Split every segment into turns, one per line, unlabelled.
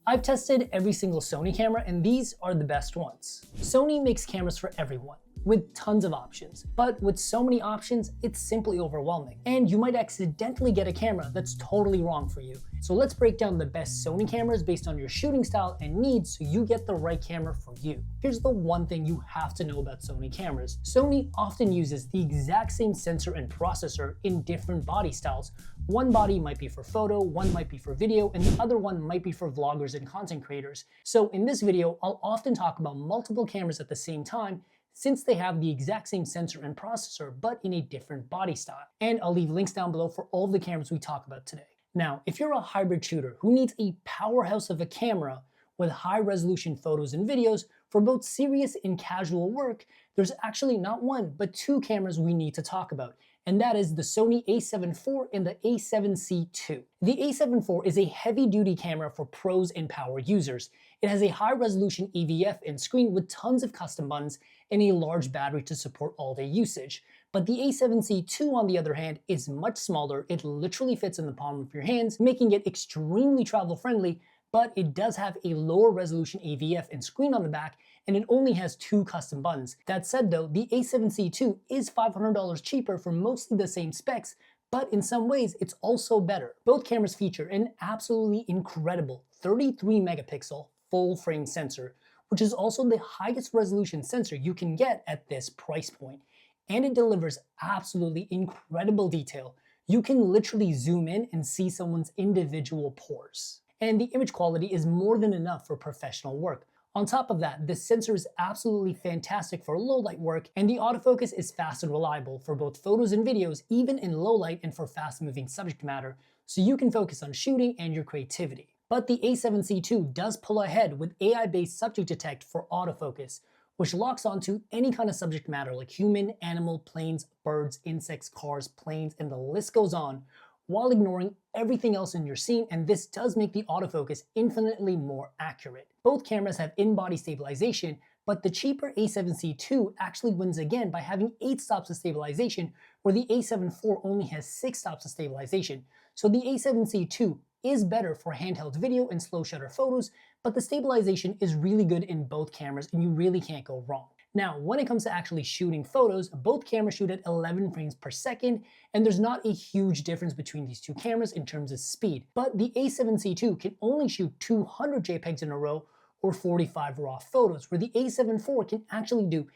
I've tested every single Sony camera and these are the best ones. Sony makes cameras for everyone, with tons of options, but with so many options, it's simply overwhelming. And you might accidentally get a camera that's totally wrong for you. So let's break down the best Sony cameras based on your shooting style and needs so you get the right camera for you. Here's the one thing you have to know about Sony cameras. Sony often uses the exact same sensor and processor in different body styles. One body might be for photo, one might be for video, and the other one might be for vloggers and content creators. So in this video, I'll often talk about multiple cameras at the same time since they have the exact same sensor and processor, but in a different body style. And I'll leave links down below for all of the cameras we talk about today. Now, if you're a hybrid shooter who needs a powerhouse of a camera with high resolution photos and videos for both serious and casual work, there's actually not one, but two cameras we need to talk about. And that is the Sony A7 IV and the A7C II. The A7 IV is a heavy-duty camera for pros and power users. It has a high-resolution EVF and screen with tons of custom buttons and a large battery to support all-day usage. But the A7C II, on the other hand, is much smaller. It literally fits in the palm of your hands, making it extremely travel-friendly, but it does have a lower resolution AVF and screen on the back, and it only has two custom buttons. That said though, the A7C II is $500 cheaper for mostly the same specs, but in some ways it's also better. Both cameras feature an absolutely incredible 33 megapixel full frame sensor, which is also the highest resolution sensor you can get at this price point. And it delivers absolutely incredible detail. You can literally zoom in and see someone's individual pores. And the image quality is more than enough for professional work. On top of that, the sensor is absolutely fantastic for low light work, and the autofocus is fast and reliable for both photos and videos, even in low light and for fast moving subject matter, so you can focus on shooting and your creativity. But the A7C II does pull ahead with AI-based subject detect for autofocus, which locks onto any kind of subject matter like human, animal, planes, birds, insects, cars, planes, and the list goes on, while ignoring everything else in your scene, and this does make the autofocus infinitely more accurate. Both cameras have in-body stabilization, but the cheaper A7C II actually wins again by having 8 stops of stabilization, where the A7 IV only has 6 stops of stabilization. So the A7C II is better for handheld video and slow shutter photos, but the stabilization is really good in both cameras and you really can't go wrong. Now, when it comes to actually shooting photos, both cameras shoot at 11 frames per second, and there's not a huge difference between these two cameras in terms of speed. But the A7C II can only shoot 200 JPEGs in a row or 45 raw photos, where the A7 IV can actually do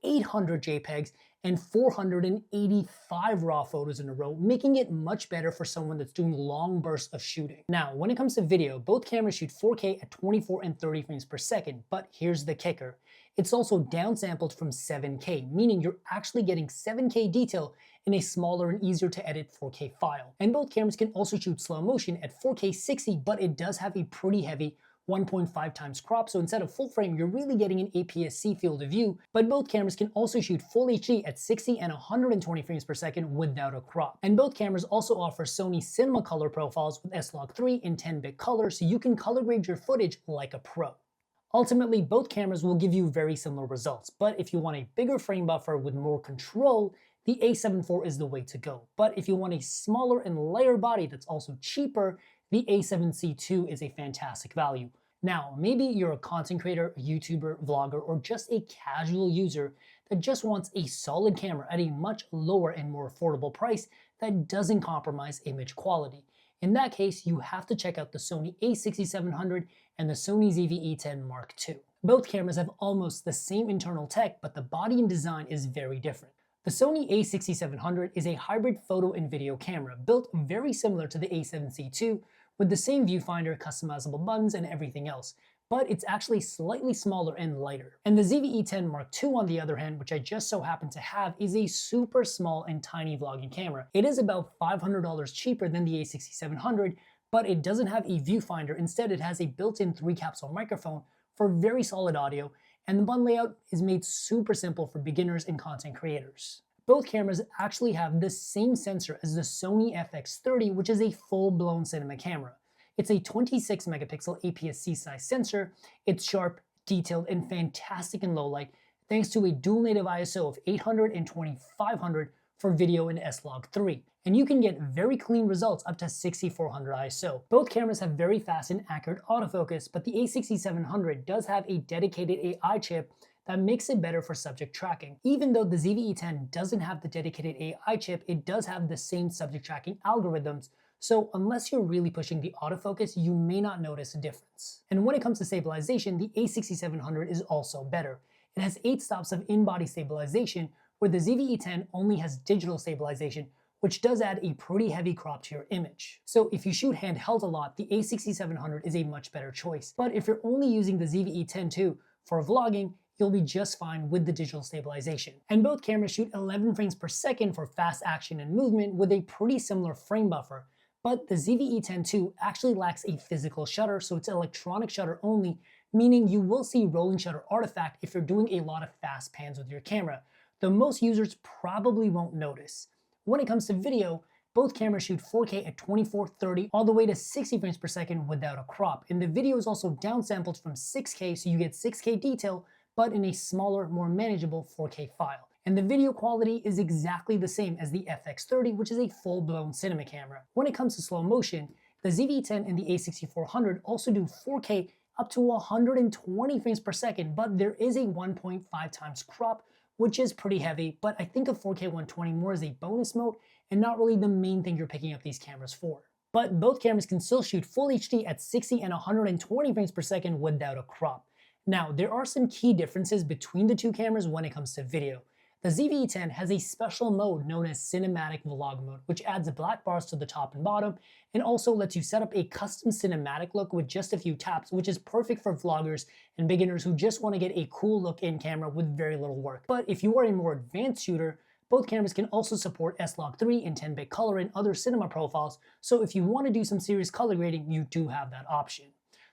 800 JPEGs and 485 raw photos in a row, making it much better for someone that's doing long bursts of shooting. Now, when it comes to video, both cameras shoot 4K at 24 and 30 frames per second, but here's the kicker. It's also downsampled from 7K, meaning you're actually getting 7K detail in a smaller and easier to edit 4K file. And both cameras can also shoot slow motion at 4K 60, but it does have a pretty heavy 1.5 times crop, so instead of full frame, you're really getting an APS-C field of view, but both cameras can also shoot full HD at 60 and 120 frames per second without a crop. And both cameras also offer Sony Cinema color profiles with S-Log3 in 10-bit color, so you can color grade your footage like a pro. Ultimately, both cameras will give you very similar results, but if you want a bigger frame buffer with more control, the A7 IV is the way to go. But if you want a smaller and lighter body that's also cheaper, the A7C II is a fantastic value. Now, maybe you're a content creator, a YouTuber, vlogger, or just a casual user that just wants a solid camera at a much lower and more affordable price that doesn't compromise image quality. In that case, you have to check out the Sony A6700 and the Sony ZV-E1 Mark II. Both cameras have almost the same internal tech, but the body and design is very different. The Sony A6700 is a hybrid photo and video camera built very similar to the A7C II, with the same viewfinder, customizable buttons, and everything else, but it's actually slightly smaller and lighter. And the ZV-E1 Mark II, on the other hand, which I just so happen to have, is a super small and tiny vlogging camera. It is about $500 cheaper than the A6700, but it doesn't have a viewfinder. Instead, it has a built-in 3-capsule microphone for very solid audio, and the button layout is made super simple for beginners and content creators. Both cameras actually have the same sensor as the Sony FX3, which is a full-blown cinema camera. It's a 26 megapixel APS-C size sensor. It's sharp, detailed, and fantastic in low light, thanks to a dual native ISO of 800 and 2500 for video and S-Log3. and you can get very clean results up to 6400 ISO. Both cameras have very fast and accurate autofocus, but the A6700 does have a dedicated AI chip that makes it better for subject tracking. Even though the ZV-E10 doesn't have the dedicated AI chip, it does have the same subject tracking algorithms, so unless you're really pushing the autofocus, you may not notice a difference. And when it comes to stabilization, the A6700 is also better. It has 8 stops of in-body stabilization, where the ZV-E10 only has digital stabilization, which does add a pretty heavy crop to your image. So if you shoot handheld a lot, the A6700 is a much better choice. But if you're only using the ZV-E10 too for vlogging, you'll be just fine with the digital stabilization. And both cameras shoot 11 frames per second for fast action and movement with a pretty similar frame buffer. But the ZV-E10 II actually lacks a physical shutter, so it's electronic shutter only, meaning you will see rolling shutter artifact if you're doing a lot of fast pans with your camera, though most users probably won't notice. When it comes to video, both cameras shoot 4K at 2430 all the way to 60 frames per second without a crop, and the video is also downsampled from 6K, so you get 6K detail, but in a smaller, more manageable 4K file. And the video quality is exactly the same as the FX3, which is a full-blown cinema camera. When it comes to slow motion, the ZV-10 and the A6400 also do 4K up to 120 frames per second, but there is a 1.5 times crop, which is pretty heavy, but I think of 4K 120 more as a bonus mode and not really the main thing you're picking up these cameras for. But both cameras can still shoot full HD at 60 and 120 frames per second without a crop. Now, there are some key differences between the two cameras when it comes to video. The ZV-E10 has a special mode known as Cinematic Vlog Mode, which adds black bars to the top and bottom, and also lets you set up a custom cinematic look with just a few taps, which is perfect for vloggers and beginners who just want to get a cool look in camera with very little work. But if you are a more advanced shooter, both cameras can also support S-Log3 and 10-bit color and other cinema profiles, so if you want to do some serious color grading, you do have that option.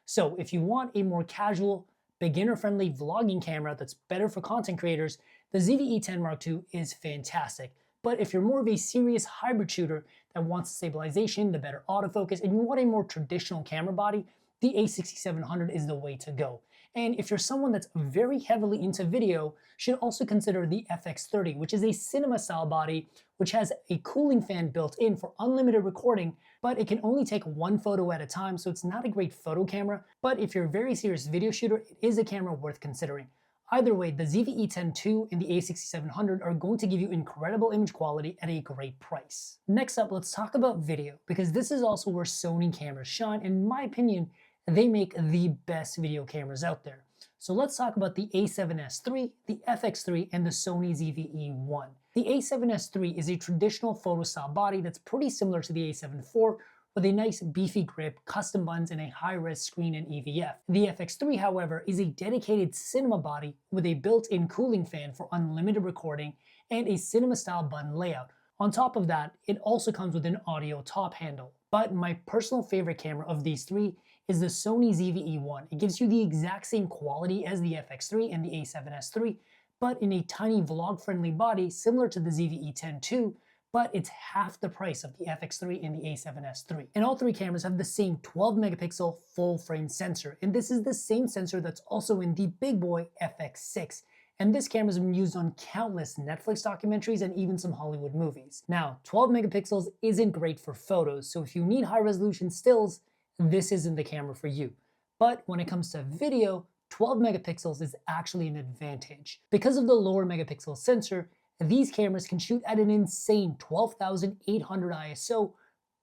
So if you want a more casual, beginner-friendly vlogging camera that's better for content creators, the ZV-E10 Mark II is fantastic. But if you're more of a serious hybrid shooter that wants stabilization, the better autofocus, and you want a more traditional camera body, the A6700 is the way to go. And if you're someone that's very heavily into video, should also consider the FX3, which is a cinema-style body, which has a cooling fan built in for unlimited recording, but it can only take one photo at a time, so it's not a great photo camera. But if you're a very serious video shooter, it is a camera worth considering. Either way, the ZV-E10 II and the A6700 are going to give you incredible image quality at a great price. Next up, let's talk about video, because this is also where Sony cameras shine. In my opinion, they make the best video cameras out there. So let's talk about the A7S III, the FX3, and the Sony ZV-E1. The A7S III is a traditional photo style body that's pretty similar to the A7 IV, with a nice beefy grip, custom buttons, and a high-res screen and EVF. The FX3, however, is a dedicated cinema body with a built-in cooling fan for unlimited recording and a cinema-style button layout. On top of that, it also comes with an audio top handle. But my personal favorite camera of these three is the Sony ZV-E1. It gives you the exact same quality as the FX3 and the A7S III, but in a tiny vlog-friendly body similar to the ZV-E10 II, but it's half the price of the FX3 and the A7S III. And all three cameras have the same 12 megapixel full frame sensor, and this is the same sensor that's also in the big boy FX6. And this camera has been used on countless Netflix documentaries and even some Hollywood movies. Now, 12 megapixels isn't great for photos, so if you need high resolution stills, this isn't the camera for you. But when it comes to video, 12 megapixels is actually an advantage. Because of the lower megapixel sensor, these cameras can shoot at an insane 12,800 ISO,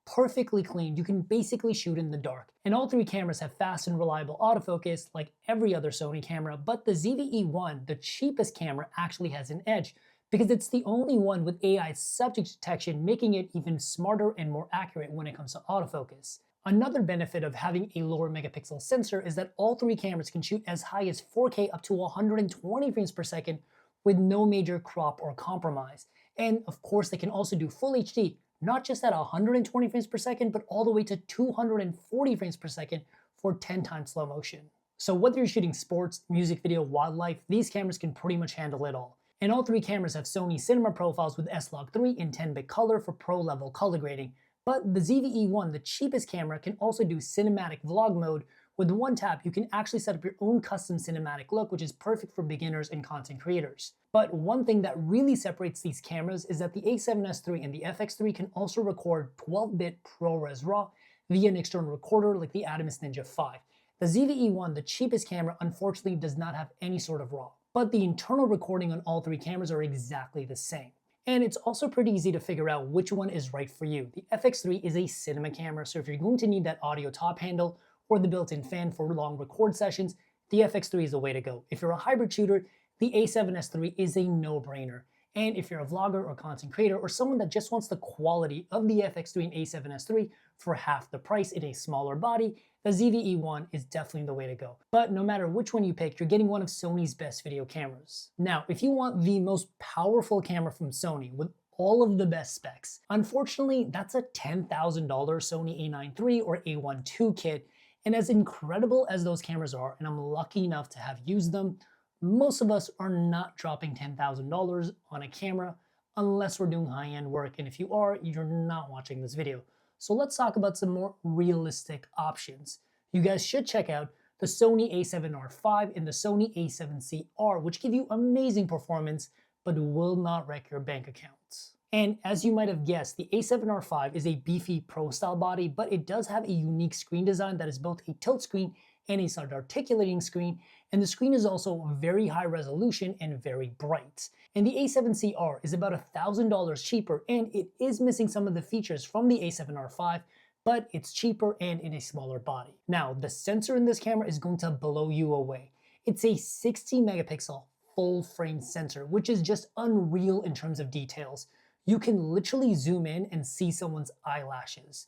perfectly clean. You can basically shoot in the dark. And all three cameras have fast and reliable autofocus like every other Sony camera, but the ZV-E1, the cheapest camera, actually has an edge because it's the only one with AI subject detection, making it even smarter and more accurate when it comes to autofocus. Another benefit of having a lower megapixel sensor is that all three cameras can shoot as high as 4K up to 120 frames per second with no major crop or compromise. And of course, they can also do full HD, not just at 120 frames per second, but all the way to 240 frames per second for 10 times slow motion. So whether you're shooting sports, music video, wildlife, these cameras can pretty much handle it all. And all three cameras have Sony cinema profiles with S-Log3 and 10-bit color for pro level color grading. But the ZV-E1, the cheapest camera, can also do cinematic vlog mode. With one tap, you can actually set up your own custom cinematic look, which is perfect for beginners and content creators. But one thing that really separates these cameras is that the A7S III and the FX3 can also record 12-bit ProRes RAW via an external recorder like the Atomos Ninja 5. The ZV-E1, the cheapest camera, unfortunately does not have any sort of RAW, but the internal recording on all three cameras are exactly the same. And it's also pretty easy to figure out which one is right for you. The FX3 is a cinema camera, so if you're going to need that audio top handle or the built-in fan for long record sessions, the FX3 is the way to go. If you're a hybrid shooter, the A7S III is a no-brainer. And if you're a vlogger or content creator or someone that just wants the quality of the FX3 and A7S III for half the price in a smaller body, the ZV-E1 is definitely the way to go. But no matter which one you pick, you're getting one of Sony's best video cameras. Now, if you want the most powerful camera from Sony with all of the best specs, unfortunately, that's a $10,000 Sony A9 III or A1 II kit. And as incredible as those cameras are, and I'm lucky enough to have used them, most of us are not dropping $10,000 on a camera unless we're doing high-end work, and if you are, you're not watching this video. So let's talk about some more realistic options. You guys should check out the Sony A7R V and the Sony A7C R, which give you amazing performance but will not wreck your bank accounts. And as you might have guessed, the A7R V is a beefy pro style body, but it does have a unique screen design that is both a tilt screen and a side articulating screen, and the screen is also very high resolution and very bright. And the A7C R is about $1,000 cheaper, and it is missing some of the features from the A7R V, but it's cheaper and in a smaller body. Now, the sensor in this camera is going to blow you away. It's a 60 megapixel full frame sensor, which is just unreal in terms of details. You can literally zoom in and see someone's eyelashes.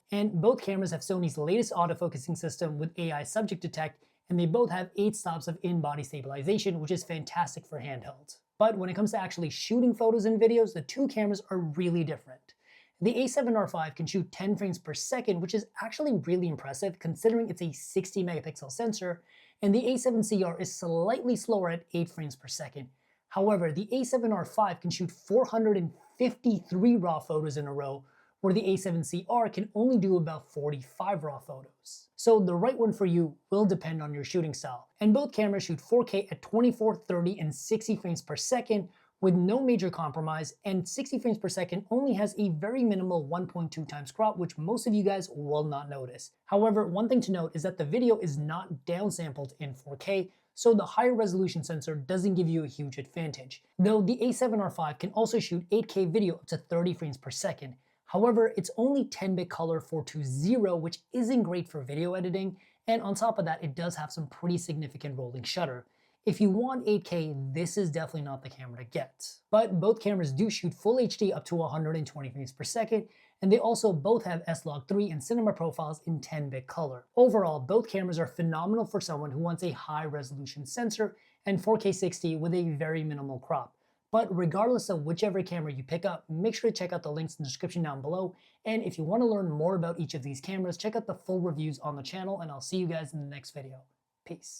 And both cameras have Sony's latest autofocusing system with AI subject detect, and they both have 8 stops of in-body stabilization, which is fantastic for handheld. But when it comes to actually shooting photos and videos, the two cameras are really different. The A7R V can shoot 10 frames per second, which is actually really impressive considering it's a 60 megapixel sensor, and the A7C R is slightly slower at 8 frames per second. However, the A7R V can shoot 453 raw photos in a row, where the A7C R can only do about 45 raw photos. So the right one for you will depend on your shooting style. And both cameras shoot 4K at 24, 30, and 60 frames per second with no major compromise, and 60 frames per second only has a very minimal 1.2 times crop, which most of you guys will not notice. However, one thing to note is that the video is not downsampled in 4K, so the higher resolution sensor doesn't give you a huge advantage. Though the A7R V can also shoot 8K video up to 30 frames per second. However, it's only 10-bit color 420, which isn't great for video editing, and on top of that, it does have some pretty significant rolling shutter. If you want 8K, this is definitely not the camera to get. But both cameras do shoot full HD up to 120 frames per second, and they also both have S-Log3 and cinema profiles in 10-bit color. Overall, both cameras are phenomenal for someone who wants a high-resolution sensor and 4K 60 with a very minimal crop. But regardless of whichever camera you pick up, make sure to check out the links in the description down below. And if you want to learn more about each of these cameras, check out the full reviews on the channel, and I'll see you guys in the next video. Peace.